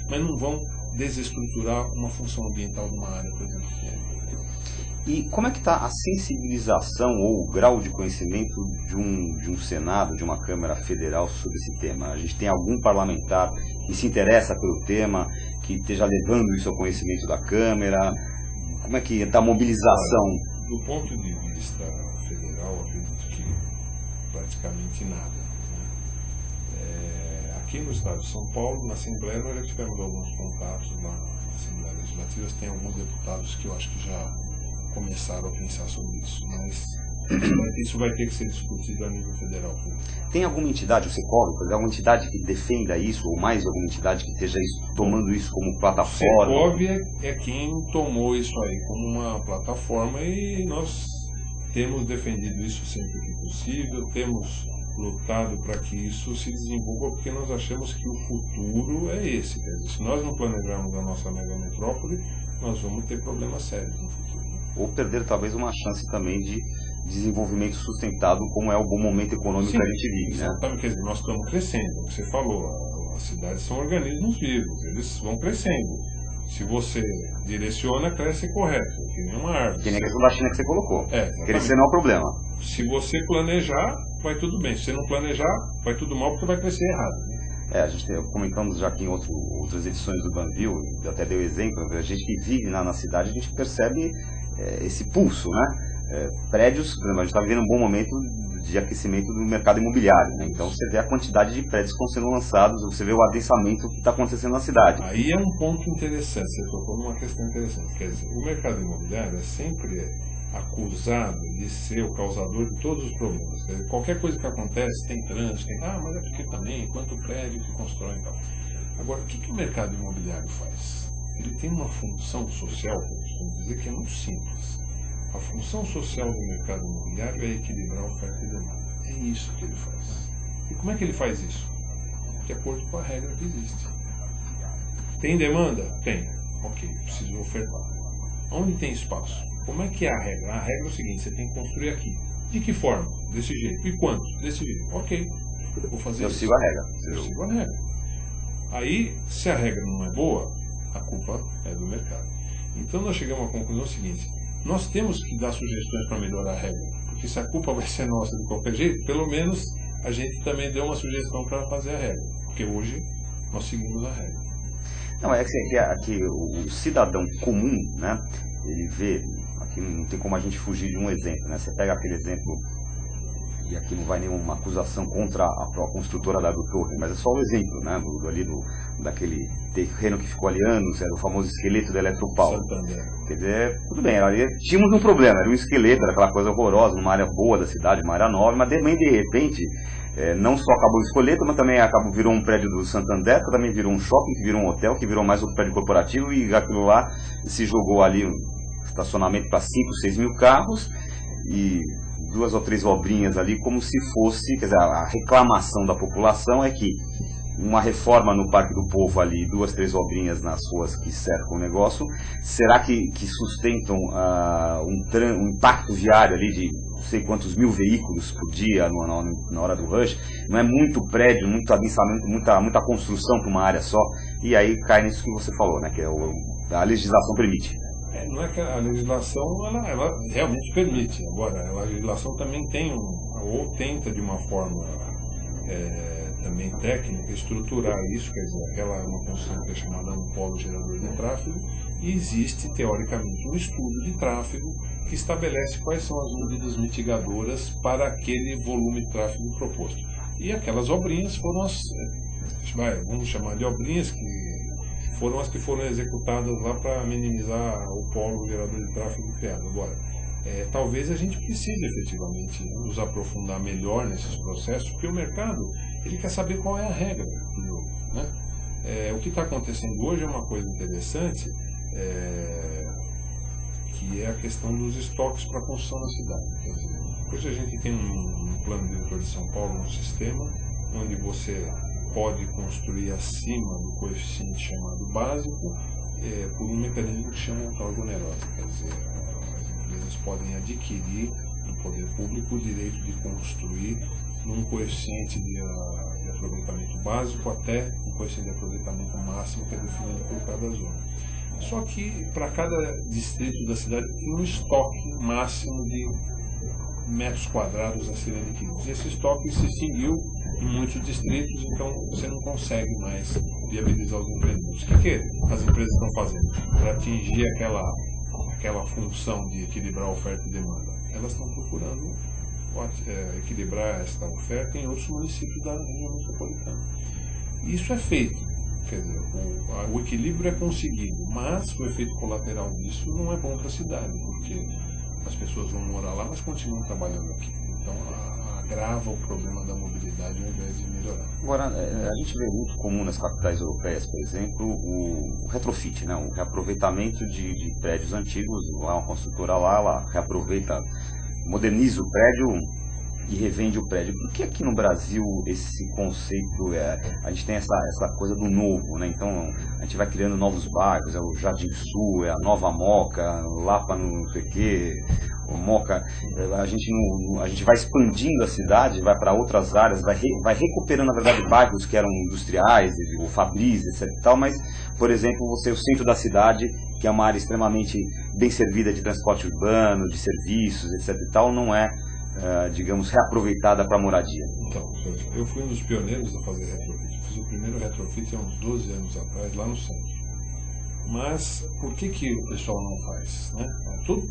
mas não vão desestruturar uma função ambiental de uma área, por exemplo. E como é que está a sensibilização ou o grau de conhecimento de um Senado, de uma Câmara Federal sobre esse tema? A gente tem algum parlamentar que se interessa pelo tema, que esteja levando isso ao conhecimento da Câmara? Como é que está a mobilização? Do ponto de vista federal, acredito que praticamente nada. Né? Aqui no estado de São Paulo, na Assembleia, nós já tivemos alguns contatos lá na Assembleia Legislativa, tem alguns deputados que eu acho que já começaram a pensar sobre isso, mas isso vai ter que ser discutido a nível federal. Tem alguma entidade, o Secov, alguma entidade que defenda isso, ou mais alguma entidade que esteja tomando isso como plataforma? O Secov é quem tomou isso aí como uma plataforma e nós temos defendido isso sempre que possível, temos lutado para que isso se desenvolva, porque nós achamos que o futuro é esse. Quer dizer, se nós não planejarmos a nossa megametrópole, nós vamos ter problemas sérios no futuro. Ou perder talvez uma chance também de desenvolvimento sustentado, como é o bom momento econômico que a gente vive, né? Quer dizer, nós estamos crescendo, como você falou, as cidades são organismos vivos, eles vão crescendo. Se você direciona, cresce correto, que nem uma árvore. Que nem a questão da China que você colocou. Crescer não é o problema. Se você planejar, vai tudo bem. Se você não planejar, vai tudo mal, porque vai crescer errado. A gente comentamos já aqui em outras edições do Banville, eu até dei o exemplo, a gente que vive na cidade, a gente percebe esse pulso, né? Prédios, por exemplo, a gente está vivendo um bom momento de aquecimento do mercado imobiliário, né? Então você vê a quantidade de prédios que estão sendo lançados, você vê o adensamento que está acontecendo na cidade. Aí é um ponto interessante, você tocou numa questão interessante, quer dizer, o mercado imobiliário é sempre acusado de ser o causador de todos os problemas. Quer dizer, qualquer coisa que acontece, tem trânsito, mas é porque também, quanto prédio que constrói e tal. Agora, o que o mercado imobiliário faz? Ele tem uma função social, que eu costumo dizer, que é muito simples. A função social do mercado imobiliário é equilibrar oferta e demanda. É isso que ele faz. E como é que ele faz isso? De acordo com a regra que existe. Tem demanda? Tem. Ok, preciso ofertar. Onde tem espaço? Como é que é a regra? A regra é o seguinte, você tem que construir aqui. De que forma? Desse jeito. E quanto? Desse jeito. Ok, vou fazer isso. Sigo a regra. Eu sigo a regra. Aí, se a regra não é boa, a culpa é do mercado. Então nós chegamos à conclusão seguinte, nós temos que dar sugestões para melhorar a regra, porque se a culpa vai ser nossa de qualquer jeito, pelo menos a gente também deu uma sugestão para fazer a regra, porque hoje nós seguimos a regra. Não, é que o cidadão comum, né, ele vê, aqui não tem como a gente fugir de um exemplo, né, você pega aquele exemplo, e aqui não vai nenhuma acusação contra a construtora da Torre, mas é só um exemplo, né, daquele terreno que ficou ali anos, era o famoso esqueleto da Eletropaulo. Quer dizer, tudo bem, tínhamos um problema, era um esqueleto, era aquela coisa horrorosa, numa área boa da cidade, uma área nova, mas também de repente, não só acabou o esqueleto, mas também virou um prédio do Santander, que também virou um shopping, que virou um hotel, que virou mais outro prédio corporativo, e aquilo lá se jogou ali um estacionamento para 5, 6 mil carros, e 2 ou 3 obrinhas ali, como se fosse, quer dizer, a reclamação da população é que uma reforma no Parque do Povo ali, 2, 3 obrinhas nas ruas que cercam o negócio, será que sustentam um impacto viário ali de não sei quantos mil veículos por dia na hora do rush? Não é muito prédio, muito adensamento, muita construção para uma área só, e aí cai nisso que você falou, né, que a legislação permite. Não é que a legislação ela realmente permite, agora a legislação também tem ou tenta de uma forma também técnica estruturar isso, quer dizer, aquela é uma construção que é chamada um polo gerador de tráfego, e existe teoricamente um estudo de tráfego que estabelece quais são as medidas mitigadoras para aquele volume de tráfego proposto. E aquelas obrinhas foram vamos chamar de obrinhas que foram as que foram executadas lá para minimizar o polo gerador de tráfego criado. Agora, talvez a gente precise efetivamente nos aprofundar melhor nesses processos, porque o mercado ele quer saber qual é a regra do jogo, né? O que está acontecendo hoje é uma coisa interessante, que é a questão dos estoques para construção na cidade. Quer dizer, hoje a gente tem um plano diretor de São Paulo, um sistema onde você pode construir acima do coeficiente chamado básico por um mecanismo que chama outorga onerosa. Quer dizer, as empresas podem adquirir do poder público o direito de construir num coeficiente de aproveitamento básico até o coeficiente de aproveitamento máximo que é definido por cada zona. Só que para cada distrito da cidade tem um estoque máximo de metros quadrados a serem adquiridos. Esse estoque se extinguiu em muitos distritos, então você não consegue mais viabilizar os empreendimentos. O que as empresas estão fazendo para atingir aquela função de equilibrar a oferta e demanda? Elas estão procurando equilibrar esta oferta em outros municípios da região metropolitana. Isso é feito, quer dizer, o equilíbrio é conseguido, mas o efeito colateral disso não é bom para a cidade, porque as pessoas vão morar lá, mas continuam trabalhando aqui. Então agrava o problema da mobilidade ao invés de melhorar. Agora, a gente vê muito comum nas capitais europeias, por exemplo, o retrofit, né? O reaproveitamento de prédios antigos. Lá uma construtora lá, ela reaproveita, moderniza o prédio e revende o prédio. Por que aqui no Brasil esse conceito, a gente tem essa coisa do novo, né? Então a gente vai criando novos bairros, é o Jardim Sul, é a Nova Moca, Lapa no PQ, o Moca, a gente vai expandindo a cidade, vai para outras áreas, vai recuperando na verdade bairros que eram industriais, o Fabris, etc e tal, mas, por exemplo, o centro da cidade, que é uma área extremamente bem servida de transporte urbano, de serviços, etc e tal, não é digamos, reaproveitada para moradia. Então, eu fui um dos pioneiros a fazer retrofit. Eu fiz o primeiro retrofit há uns 12 anos atrás, lá no centro. Mas por que o pessoal não faz? Né?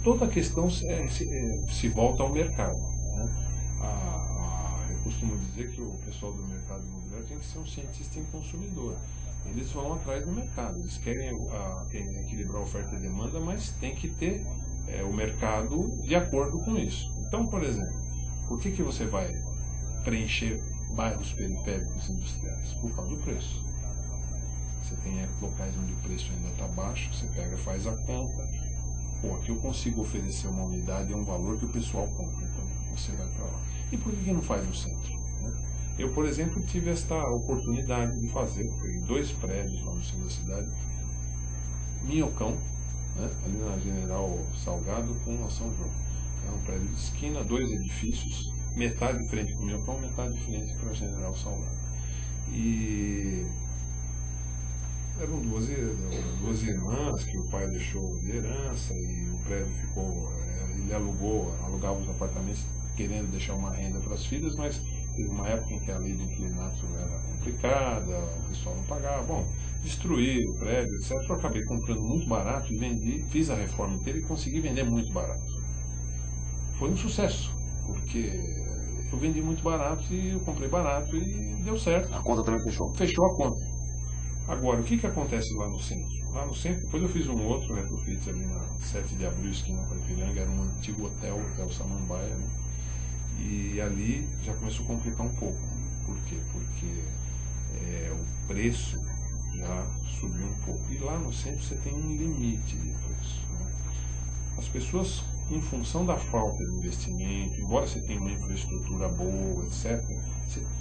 Toda a questão se volta ao mercado. Né? Eu costumo dizer que o pessoal do mercado imobiliário tem que ser um cientista em consumidor. Eles vão atrás do mercado. Eles querem equilibrar a oferta e demanda, mas tem que ter o mercado de acordo com isso. Então, por exemplo, por que você vai preencher bairros periféricos industriais? Por causa do preço. Você tem locais onde o preço ainda está baixo, você pega, faz a conta. Pô, aqui eu consigo oferecer uma unidade a um valor que o pessoal compra, então você vai para lá. E por que não faz no centro? Né? Eu, por exemplo, tive esta oportunidade de fazer, peguei 2 prédios lá no centro da cidade, Minhocão, né? Ali na General Salgado com a São João. É um prédio de esquina, 2 edifícios, metade de frente para o Minhocão, metade de frente para a General Salgado. E eram duas irmãs que o pai deixou de herança e o prédio ficou, ele alugava os apartamentos querendo deixar uma renda para as filhas, mas teve uma época em que a lei do inquilinato era complicada, o pessoal não pagava, bom, destruí o prédio, etc. Eu acabei comprando muito barato e vendi, fiz a reforma inteira e consegui vender muito barato. Foi um sucesso, porque eu vendi muito barato e eu comprei barato e deu certo. A conta também fechou? Fechou a conta. Agora, o que acontece lá no centro? Lá no centro, depois eu fiz um outro retrofit ali na 7 de abril, esquina para Ipiranga, era um antigo hotel, o Hotel Samambaia, né? E ali já começou a complicar um pouco. Por quê? Porque o preço já subiu um pouco. E lá no centro você tem um limite de preço. Né? As pessoas, em função da falta de investimento, embora você tenha uma infraestrutura boa, etc.,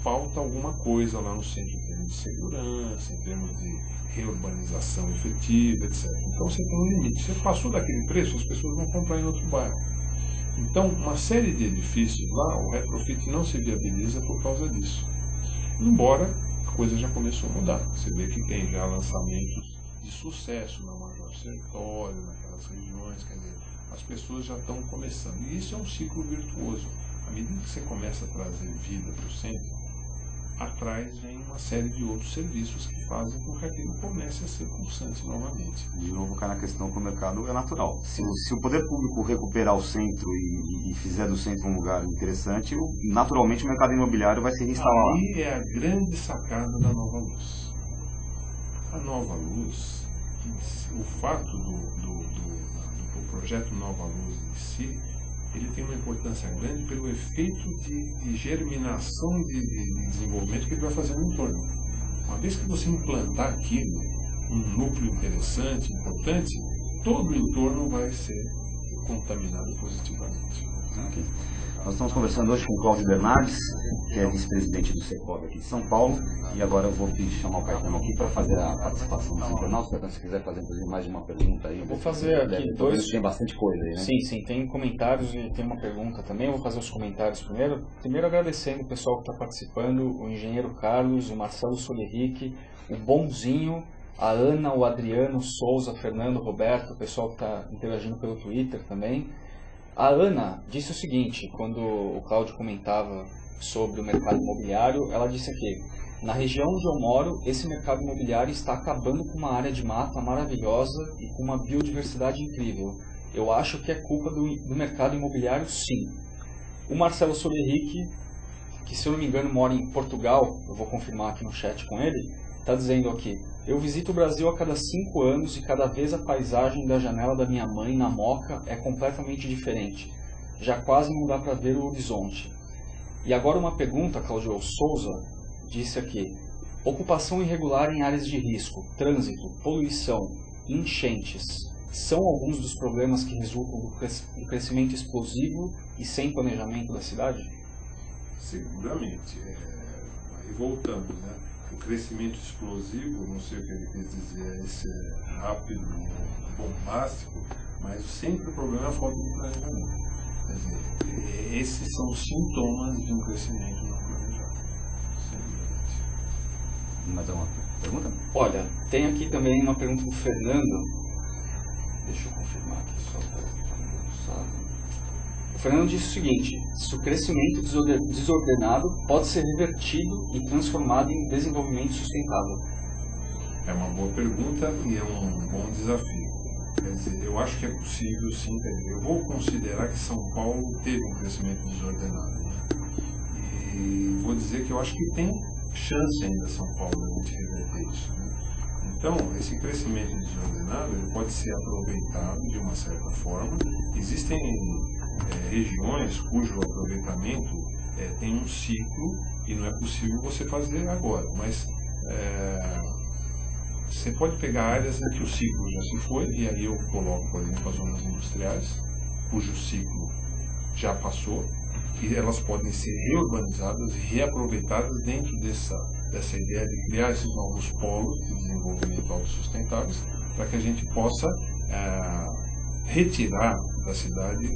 falta alguma coisa lá no centro, em termos de segurança, em termos de reurbanização efetiva, etc. Então você tem um limite. Você passou daquele preço, as pessoas vão comprar em outro bairro. Então, uma série de edifícios lá, o retrofit não se viabiliza por causa disso. Embora a coisa já começou a mudar. Você vê que tem já lançamentos de sucesso na Major Sertório, naquelas regiões, quer dizer, as pessoas já estão começando. E isso é um ciclo virtuoso. À medida que você começa a trazer vida para o centro, atrás vem uma série de outros serviços que fazem com que aquilo comece a ser pulsante novamente. De novo, cai na questão que o mercado é natural. Se o poder público recuperar o centro e fizer do centro um lugar interessante, naturalmente o mercado imobiliário vai se reinstalar. Aí é a grande sacada da Nova Luz. A Nova Luz, o fato do projeto Nova Luz em si, ele tem uma importância grande pelo efeito de germinação de desenvolvimento que ele vai fazer no entorno. Uma vez que você implantar aquilo, um núcleo interessante, importante, todo o entorno vai ser contaminado positivamente. Okay. Nós estamos conversando hoje com o Cláudio Bernardes, que é vice-presidente do Secovi aqui de São Paulo, e agora eu vou chamar o Caetano aqui para fazer a participação dos internautas. Arnaldo, se quiser fazer inclusive mais de uma pergunta aí. Eu vou fazer aqui dois. Tem bastante coisa aí, né? Sim, tem comentários e tem uma pergunta também. Eu vou fazer os comentários primeiro. Primeiro agradecendo o pessoal que está participando, o engenheiro Carlos, o Marcelo Soleric, o Bonzinho, a Ana, o Adriano, o Souza, o Fernando, o Roberto, o pessoal que está interagindo pelo Twitter também. A Ana disse o seguinte, quando o Cláudio comentava sobre o mercado imobiliário, ela disse aqui: na região onde eu moro, esse mercado imobiliário está acabando com uma área de mata maravilhosa e com uma biodiversidade incrível. Eu acho que é culpa do mercado imobiliário, sim. O Marcelo Soleric, que se eu não me engano mora em Portugal, eu vou confirmar aqui no chat com ele, está dizendo aqui: eu visito o Brasil a cada 5 anos e cada vez a paisagem da janela da minha mãe na Moca é completamente diferente. Já quase não dá para ver o horizonte. E agora uma pergunta, Cláudio Souza disse aqui: ocupação irregular em áreas de risco, trânsito, poluição, enchentes, são alguns dos problemas que resultam do crescimento explosivo e sem planejamento da cidade? Seguramente. E voltando, né? O crescimento explosivo, não sei o que ele quis dizer, esse rápido, bombástico, mas sempre o problema é a falta de planejamento. Quer dizer, esses são os sintomas de um crescimento não planejado. Mais uma pergunta? Olha, tem aqui também uma pergunta do Fernando. Deixa eu confirmar aqui só para... O Fernando disse o seguinte: se o crescimento desordenado pode ser revertido e transformado em desenvolvimento sustentável. É uma boa pergunta e é um bom desafio. Quer dizer, eu acho que é possível sim. Eu vou considerar que São Paulo teve um crescimento desordenado, né? E vou dizer que eu acho que tem chance ainda São Paulo de reverter isso, né? Então, esse crescimento desordenado ele pode ser aproveitado de uma certa forma. Existem regiões cujo aproveitamento tem um ciclo e não é possível você fazer agora, mas você pode pegar áreas em que o ciclo já se foi, e aí eu coloco, por exemplo, as zonas industriais, cujo ciclo já passou, e elas podem ser reurbanizadas e reaproveitadas dentro dessa ideia de criar esses novos polos de desenvolvimento autossustentáveis, para que a gente possa retirar da cidade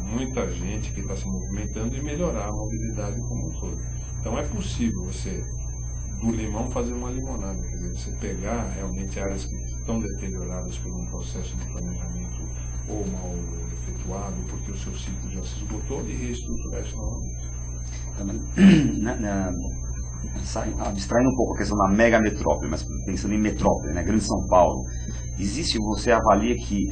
muita gente que está se movimentando e melhorar a mobilidade como um todo. Então é possível você, do limão, fazer uma limonada, quer dizer, você pegar realmente áreas que estão deterioradas por um processo de planejamento ou mal efetuado, porque o seu ciclo já se esgotou, e reestruturar isso novamente. Abstraindo um pouco a questão da mega metrópole, mas pensando em metrópole, né, Grande São Paulo, você avalia que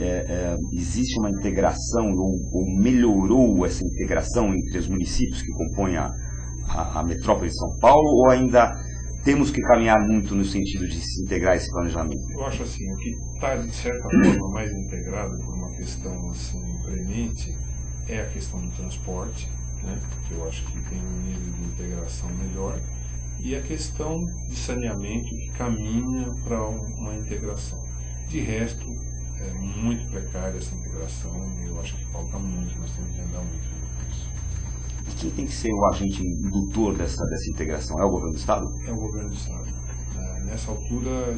existe uma integração ou melhorou essa integração entre os municípios que compõem a metrópole de São Paulo, ou ainda temos que caminhar muito no sentido de se integrar esse planejamento? Eu acho assim, o que está de certa forma mais integrado por uma questão assim premente é a questão do transporte, né, que eu acho que tem um nível de integração melhor, e a questão de saneamento que caminha para uma integração. De resto, é muito precária essa integração, e eu acho que falta muito, nós temos que andar muito nisso. E quem tem que ser o agente indutor dessa integração? É o governo do Estado? É o governo do Estado. Nessa altura,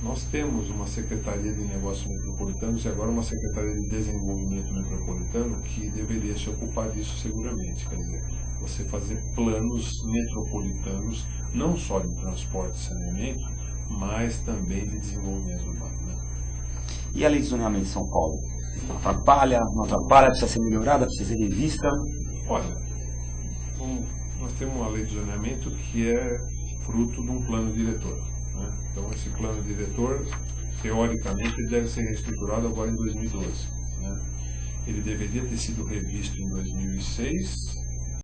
nós temos uma Secretaria de Negócios Metropolitanos e agora uma Secretaria de Desenvolvimento Metropolitano que deveria se ocupar disso seguramente. Quer dizer, você fazer planos metropolitanos, não só de transporte e saneamento, mas também de desenvolvimento urbano, né? E a lei de zoneamento de São Paulo? Atrapalha, não atrapalha, precisa ser melhorada, precisa ser revista? Olha, nós temos uma lei de zoneamento que é fruto de um plano diretor, né? Então esse plano diretor, teoricamente, ele deve ser reestruturado agora em 2012, né? Ele deveria ter sido revisto em 2006,